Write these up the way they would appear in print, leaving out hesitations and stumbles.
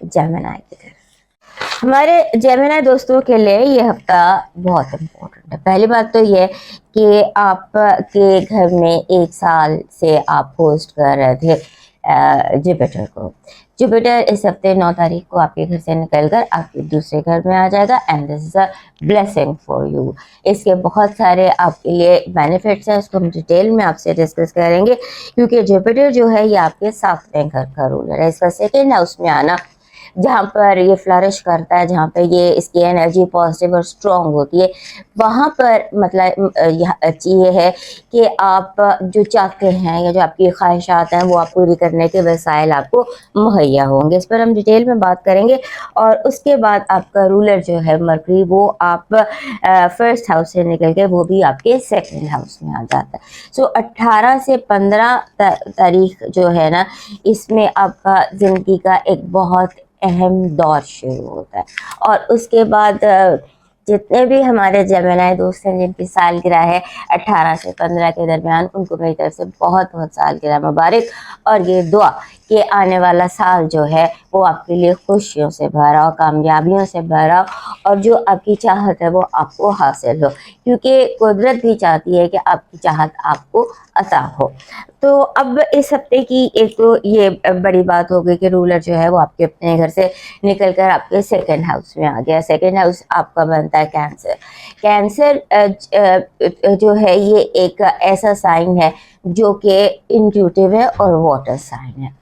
Gemini की तरफ। हमारे जेमिनी दोस्तों के लिए ये हफ्ता बहुत इम्पोर्टेंट है। पहली बात तो ये कि आपके घर में एक साल से आप होस्ट कर रहे थे जुपिटर को। जुपिटर इस हफ्ते 9 तारीख को आपके घर से निकलकर आपके दूसरे घर में आ जाएगा and this is a blessing for you. इसके बहुत सारे आपके लिए बेनिफिट्स हैं, उसको हम डिटेल में आपसे डिस्कस करेंगे, क्योंकि जुपिटर जो है ये आपके 7वें घर का रूलर है। इसका सेकेंड हाउस में आना, जहाँ पर ये फ्लरिश करता है, जहाँ पर ये इसकी एनर्जी पॉजिटिव और स्ट्रॉन्ग होती है, वहाँ पर मतलब ये है कि आप जो चाहते हैं या जो आपकी ख्वाहिशात हैं वो आप पूरी करने के वसाइल आपको मुहैया होंगे। इस पर हम डिटेल में बात करेंगे। और उसके बाद आपका रूलर जो है मरकरी, वो आप फर्स्ट हाउस से निकल के वो भी आपके सेकेंड हाउस में आ जाता है। सो 18 से 15 तारीख जो है ना, इसमें आपका ज़िंदगी का एक बहुत अहम दौर शुरू होता है। और उसके बाद जितने भी हमारे जेमिनी दोस्त हैं जिनकी सालगिरह है 18 से 15 के दरमियान, उनको मेरी तरफ से बहुत बहुत सालगिरह मुबारक। और ये दुआ कि आने वाला साल जो है वो आपके लिए खुशियों से भरा हो, कामयाबियों से भरा हो, और जो आपकी चाहत है वो आपको हासिल हो, क्योंकि कुदरत भी चाहती है कि आपकी चाहत आपको अता हो। तो अब इस हफ्ते की एक तो ये बड़ी बात हो गई कि रूलर जो है वो आपके अपने घर से निकल कर आपके सेकेंड हाउस में आ गया। सेकेंड हाउस आपका बनता है कैंसर। कैंसर जो है ये एक ऐसा साइन है जो कि इंट्यूटिव है और वाटर साइन है।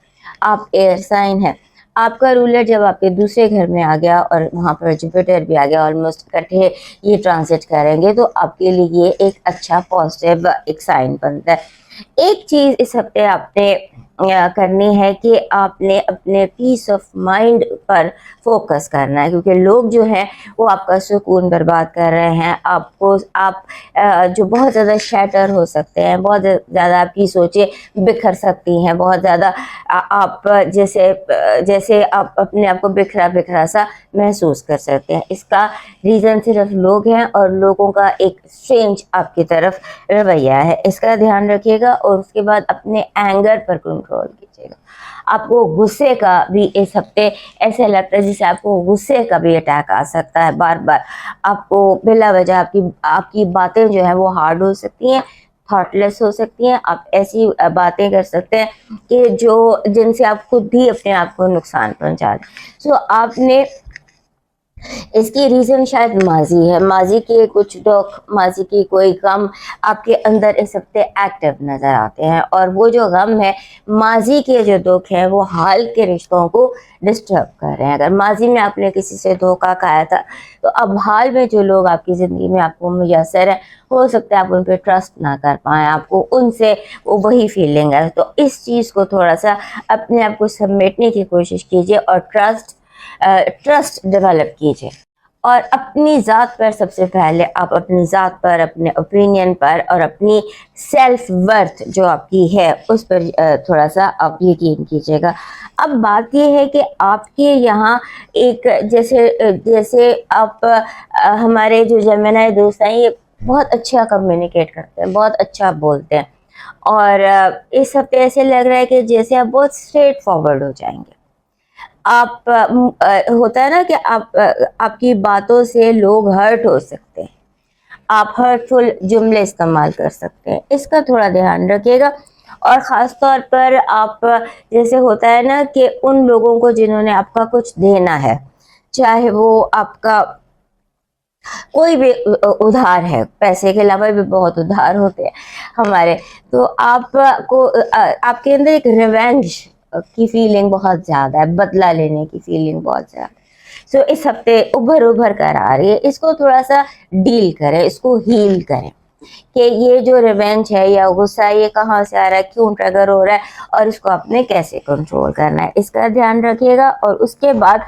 आप एयर साइन है। आपका रूलर जब आपके दूसरे घर में आ गया और वहाँ पर जुपिटर भी आ गया, ऑलमोस्ट इकट्ठे ये ट्रांजिट करेंगे, तो आपके लिए ये एक अच्छा पॉजिटिव एक साइन बनता है। एक चीज़ इस हफ्ते आपने करनी है कि आपने अपने पीस ऑफ माइंड पर फोकस करना है, क्योंकि लोग जो हैं वो आपका सुकून बर्बाद कर रहे हैं। आप जो बहुत ज़्यादा शैटर हो सकते हैं, बहुत ज़्यादा आपकी सोचें बिखर सकती हैं, बहुत ज़्यादा आप जैसे आप अपने आप को बिखरा बिखरा सा महसूस कर सकते हैं। इसका रीज़न सिर्फ लोग हैं और लोगों का एक स्ट्रेंज आपकी तरफ रवैया है। इसका ध्यान रखिएगा। और उसके बाद अपने एंगर पर कंट्रोल कीजिएगा। आपको गुस्से का भी इस हफ्ते ऐसे लगता है जैसे आपको गुस्से का भी अटैक आ सकता है बार बार। आपको बिला वजह आपकी बातें जो है वो हार्ड हो सकती हैं, थॉटलेस हो सकती हैं। आप ऐसी बातें कर सकते हैं कि जिनसे आप खुद भी अपने आप को नुकसान पहुंचा दें। सो आपने इसकी रीज़न शायद माजी है, माजी के कुछ दुख, माजी की कोई गम आपके अंदर इस हफ्ते एक्टिव नज़र आते हैं। और वो जो गम है, माजी के जो दुख हैं, वो हाल के रिश्तों को डिस्टर्ब कर रहे हैं। अगर माजी में आपने किसी से धोखा खाया था, तो अब हाल में जो लोग आपकी ज़िंदगी में आपको मुयस्सर है, हो सकता है आप उन पर ट्रस्ट ना कर पाएँ, आपको उनसे वो वही फीलिंग है। तो इस चीज़ को थोड़ा सा अपने आप को समेटने की कोशिश कीजिए और ट्रस्ट डेवलप कीजिए। और अपनी ज़ात पर सबसे पहले आप अपनी ज़ात पर, अपने ओपिनियन पर और अपनी सेल्फ वर्थ जो आपकी है उस पर थोड़ा सा आप यकीन कीजिएगा। अब बात ये है कि आपके यहाँ एक जैसे आप हमारे जो जेमिनी दोस्त हैं ये बहुत अच्छा कम्युनिकेट करते हैं, बहुत अच्छा बोलते हैं। और इस हफ्ते ऐसे लग रहा है कि जैसे आप बहुत स्ट्रेट फॉरवर्ड हो जाएंगे। आप होता है ना कि आपकी बातों से लोग हर्ट हो सकते हैं, आप हर्टफुल जुमले इस्तेमाल कर सकते हैं। इसका थोड़ा ध्यान रखिएगा। और ख़ास तौर पर आप जैसे होता है ना कि उन लोगों को जिन्होंने आपका कुछ देना है, चाहे वो आपका कोई भी उधार है, पैसे के अलावा भी बहुत उधार होते हैं हमारे, तो आपको आपके अंदर एक रिवेंज की फीलिंग बहुत ज़्यादा है, बदला लेने की फीलिंग बहुत ज़्यादा। सो इस हफ्ते उभर कर आ रही है। इसको थोड़ा सा डील करें, इसको हील करें कि ये जो रिवेंज है या गुस्सा ये कहाँ से आ रहा है, क्यों ट्रिगर हो रहा है, और इसको आपने कैसे कंट्रोल करना है, इसका ध्यान रखिएगा। और उसके बाद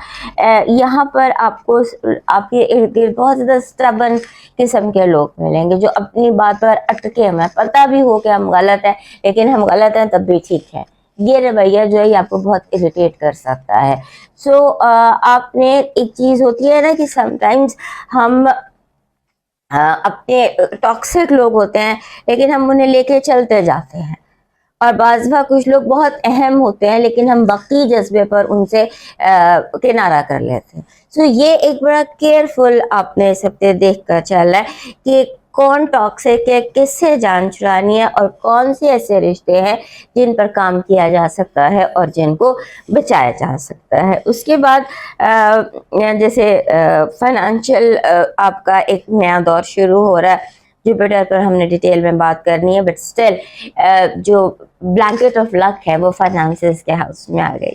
यहाँ पर आपको आपके इर्द गिर्द बहुत ज़्यादा स्टबन किस्म के लोग मिलेंगे जो अपनी बात पर अटके हैं। पता भी हो कि हम गलत हैं, लेकिन हम गलत हैं तब भी ठीक है। ये रवैया जो है ये आपको बहुत इरिटेट कर सकता है। सो आपने एक चीज़ होती है ना कि समटाइम्स हम अपने टॉक्सिक लोग होते हैं, लेकिन हम उन्हें लेके चलते जाते हैं। اور بعض دفعہ کچھ لوگ بہت اہم ہوتے ہیں لیکن ہم وقتی جذبے پر ان سے کنارہ کر لیتے ہیں. سو یہ ایک بڑا کیئرفل آپ نے اس ہفتے دیکھ کر چلنا ہے کہ کون ٹاکسک ہے, کس سے جان چھڑانی ہے, اور کون سے ایسے رشتے ہیں جن پر کام کیا جا سکتا ہے اور جن کو بچایا جا سکتا ہے. اس کے بعد جیسے فائنانشیل آپ کا ایک نیا دور شروع ہو رہا ہے. جوپیٹر پر ہم نے ڈیٹیل میں بات کرنی ہے, بٹ اسٹل جو بلینکٹ آف لک ہے وہ فائنانسز کے ہاؤس میں آ گئی.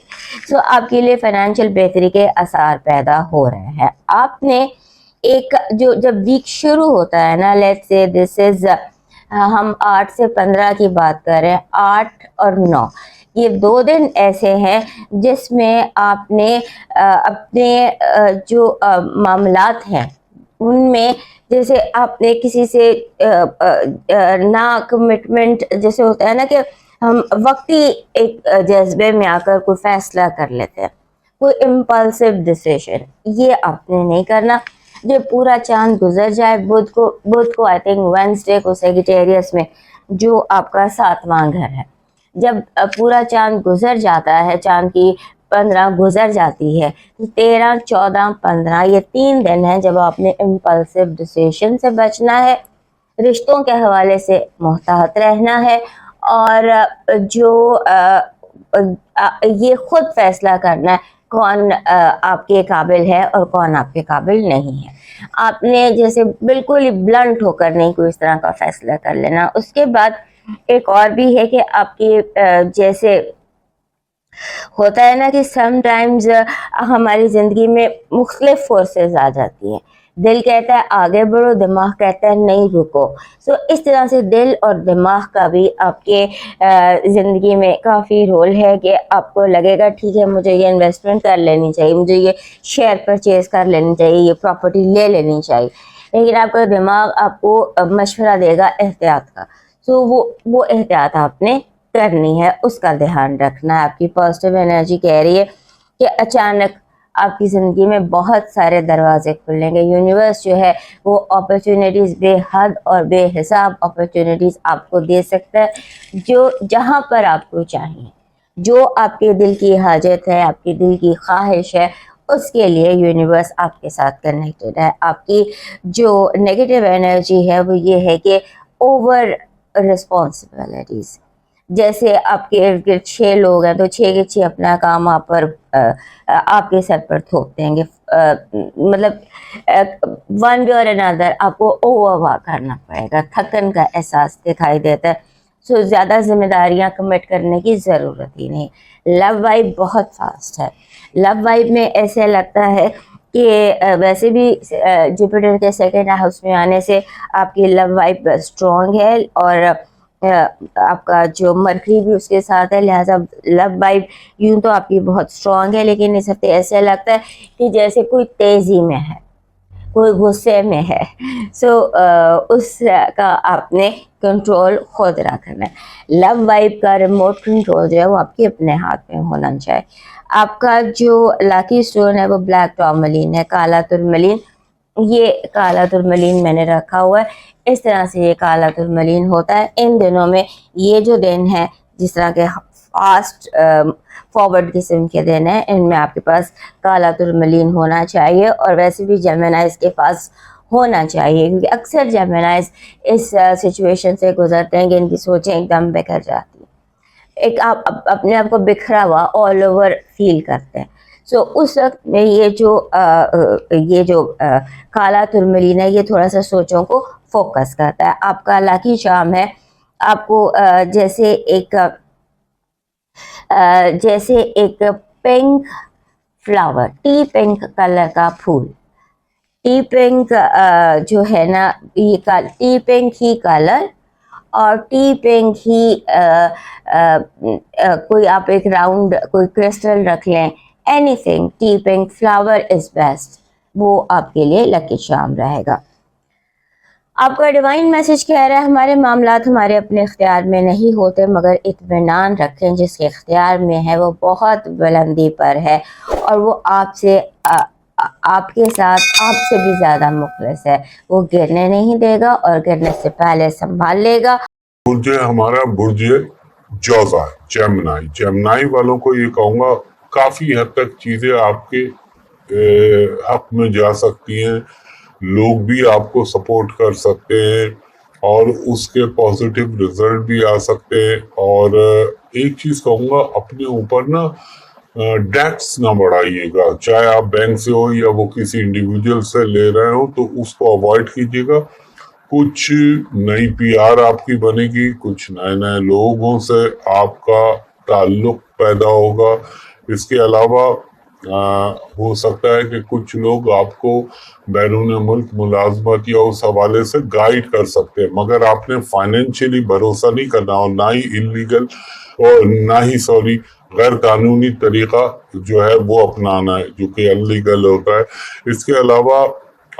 سو آپ کے لیے فائنینشیل بہتری کے آثار پیدا ہو رہے ہیں. آپ نے ایک جو جب ویک شروع ہوتا ہے نا, لیٹس سے دس از ہم 8 سے 15 کی بات کریں, 8 اور 9 یہ 2 دن ایسے ہیں جس میں آپ نے اپنے جو معاملات ہیں ان میں, جیسے آپ نے کسی سے نا کمٹمنٹ جیسے ہوتا ہے نا کہ ہم وقتی ایک جذبے میں آ کر کوئی فیصلہ کر لیتے ہیں, کوئی امپلسو ڈیسیژن, یہ آپ نے نہیں کرنا. جب پورا چاند گزر جائے, بدھ کو آئی تھنک وینسڈے کو سیگیٹیریس میں جو آپ کا 7واں گھر ہے, جب پورا چاند گزر جاتا ہے, چاند کی 15 گزر جاتی ہے, 13 14 15 یہ 3 دن ہیں جب آپ نے امپلسو ڈیسیژن سے بچنا ہے, رشتوں کے حوالے سے محتاط رہنا ہے, اور جو یہ خود فیصلہ کرنا ہے کون آپ کے قابل ہے اور کون آپ کے قابل نہیں ہے. آپ نے جیسے بالکل ہی بلنٹ ہو کر نہیں کوئی اس طرح کا فیصلہ کر لینا. اس کے بعد ایک اور بھی ہے کہ آپ کی جیسے ہوتا ہے نا کہ سم ٹائمز ہماری زندگی میں مختلف فورسز آ جاتی ہیں. دل کہتا ہے آگے بڑھو, دماغ کہتا ہے نہیں رکو. سو اس طرح سے دل اور دماغ کا بھی آپ کے زندگی میں کافی رول ہے کہ آپ کو لگے گا ٹھیک ہے مجھے یہ انویسٹمنٹ کر لینی چاہیے, مجھے یہ شیئر پرچیز کر لینی چاہیے, یہ پراپرٹی لے لینی چاہیے, لیکن آپ کا دماغ آپ کو مشورہ دے گا احتیاط کا. سو وہ احتیاط آپ نے کرنی ہے, اس کا دھیان رکھنا ہے. آپ کی پازیٹیو انرجی کہہ رہی ہے کہ اچانک آپ کی زندگی میں بہت سارے دروازے کھلیں گے. یونیورس جو ہے وہ اپرچونیٹیز بے حد اور بے حساب اپرچونیٹیز آپ کو دے سکتا ہے, جو جہاں پر آپ کو چاہیے, جو آپ کے دل کی حاجت ہے, آپ کے دل کی خواہش ہے, اس کے لیے یونیورس آپ کے ساتھ کنیکٹڈ ہے. آپ کی جو نیگیٹو انرجی ہے وہ یہ ہے کہ اوور رسپانسبلٹیز, جیسے آپ کے ارد گرد 6 لوگ ہیں تو 6 کے 6 اپنا کام آپ پر آپ کے سر پر تھوپ دیں گے. مطلب ون وے اور انادر آپ کو اوور کرنا پڑے گا, تھکن کا احساس دکھائی دیتا ہے. سو زیادہ ذمہ داریاں کمٹ کرنے کی ضرورت ہی نہیں. لو وائب بہت فاسٹ ہے. لو وائب میں ایسے لگتا ہے کہ ویسے بھی جوپیٹر کے 2nd ہاؤس میں آنے سے آپ کی لو وائب اسٹرانگ ہے, اور آپ کا جو مرکری بھی اس کے ساتھ ہے, لہٰذا لو وائب یوں تو آپ کی بہت اسٹرانگ ہے, لیکن اس ہفتے ایسے لگتا ہے کہ جیسے کوئی تیزی میں ہے, کوئی غصے میں ہے. سو اس کا آپ نے کنٹرول خود رکھنا ہے. لو وائب کا ریموٹ کنٹرول جو ہے وہ آپ کے اپنے ہاتھ میں ہونا چاہیے. آپ کا جو لاکی سٹون ہے وہ بلیک ٹورملین ہے, کالا ترملین. یہ کالا ترملین میں نے رکھا ہوا ہے, اس طرح سے یہ کالا ترملین ہوتا ہے. ان دنوں میں یہ جو دن ہے جس طرح کے فاسٹ فارورڈ قسم کے دن ہیں, ان میں آپ کے پاس کالا ترملین ہونا چاہیے, اور ویسے بھی جیمنائز کے پاس ہونا چاہیے, کیونکہ اکثر جیمنائز اس سچویشن سے گزرتے ہیں کہ ان کی سوچیں ایک دم بکھر جاتی ہیں, ایک آپ اپنے آپ کو بکھرا ہوا آل اوور فیل کرتے ہیں. سو اس وقت میں یہ جو کالا ترملین ہے یہ تھوڑا سا سوچوں کو فوکس کرتا ہے. آپ کا لاکی چارم ہے, آپ کو جیسے ایک pink flower, T pink colour کا پھول, ٹی پنک جو ہے نا, یہ ٹی پنک ہی کلر اور ٹی پنک ہی کوئی آپ ایک راؤنڈ کوئی کرسٹل رکھ لیں, any thing T pink flower is best, وہ آپ کے لیے لکی چارم رہے گا. آپ کا ڈیوائن میسج کہہ رہا ہے ہمارے معاملات ہمارے اپنے اختیار میں نہیں ہوتے, مگر اطمینان رکھیں جس کے اختیار میں ہے وہ بہت بلندی پر ہے, اور وہ آپ کے ساتھ آپ سے بھی زیادہ مخلص ہے. وہ گرنے نہیں دے گا اور گرنے سے پہلے سنبھال لے گا. برج ہمارا برج जोजा, जेमिनाई वालों को ये कहूँगा काफी हद तक चीजें आपके हक में जा सकती हैं, लोग भी आपको सपोर्ट कर सकते हैं और उसके पॉजिटिव रिजल्ट भी आ सकते हैं। और एक चीज कहूँगा, अपने ऊपर ना डेट्स ना बढ़ाइएगा, चाहे आप बैंक से हो या वो किसी इंडिविजुअल से ले रहे हो, तो उसको अवॉइड कीजिएगा। कुछ नई पीआर आपकी बनेगी, कुछ नए नए लोगों से आपका ताल्लुक पैदा होगा। इसके अलावा हो सकता है कि कुछ लोग आपको बैरून मुल्क मुलाजमत या उस हवाले से गाइड कर सकते हैं, मगर आपने फाइनेंशियली भरोसा नहीं करना और ना ही इलीगल और ना ही गैर कानूनी तरीका जो है वो अपनाना है, जो कि अनलीगल होता है। इसके अलावा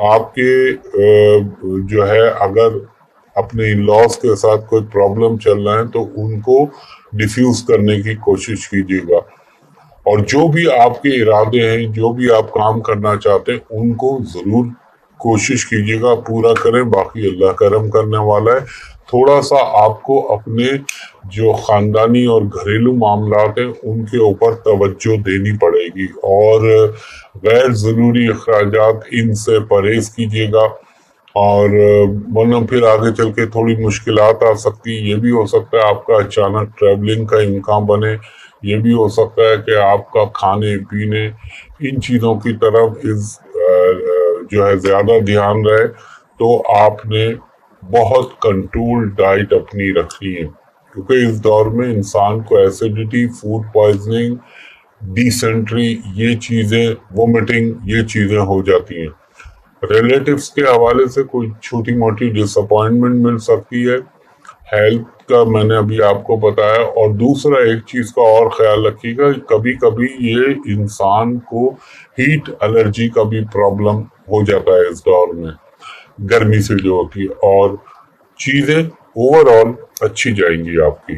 आपके जो है, अगर अपने इन लॉज के साथ कोई प्रॉब्लम चल रहा है तो उनको डिफ्यूज करने की कोशिश कीजिएगा। और जो भी आपके इरादे हैं, जो भी आप काम करना चाहते हैं, उनको जरूर कोशिश कीजिएगा पूरा करें, बाकी अल्लाह करम करने वाला है। थोड़ा सा आपको अपने जो खानदानी और घरेलू मामलात हैं उनके ऊपर तवज्जो देनी पड़ेगी और गैर ज़रूरी अखराजात इनसे परहेज कीजिएगा, और वरना फिर आगे चल के थोड़ी मुश्किलात आ सकती है। ये भी हो सकता है आपका अचानक ट्रैवलिंग का इनकम बने, ये भी हो सकता है कि आपका खाने पीने इन चीज़ों की तरफ जो है ज़्यादा ध्यान रहे। तो आपने बहुत कंट्रोल डाइट अपनी रखनी है, क्योंकि इस दौर में इंसान को एसिडिटी, फूड पॉइजनिंग, डिसेंट्री, ये चीज़ें, वोमिटिंग, ये चीज़ें हो जाती हैं। रिलेटिव्स के हवाले से कोई छोटी मोटी डिसअपॉइंटमेंट मिल सकती है, हेल्थ का मैंने अभी आपको बताया। और दूसरा एक चीज का और ख्याल रखिएगा, कभी कभी ये इंसान को हीट एलर्जी का भी प्रॉब्लम हो जाता है इस दौर में, गर्मी से जो होती है, और चीजें ओवरऑल अच्छी जाएंगी आपकी।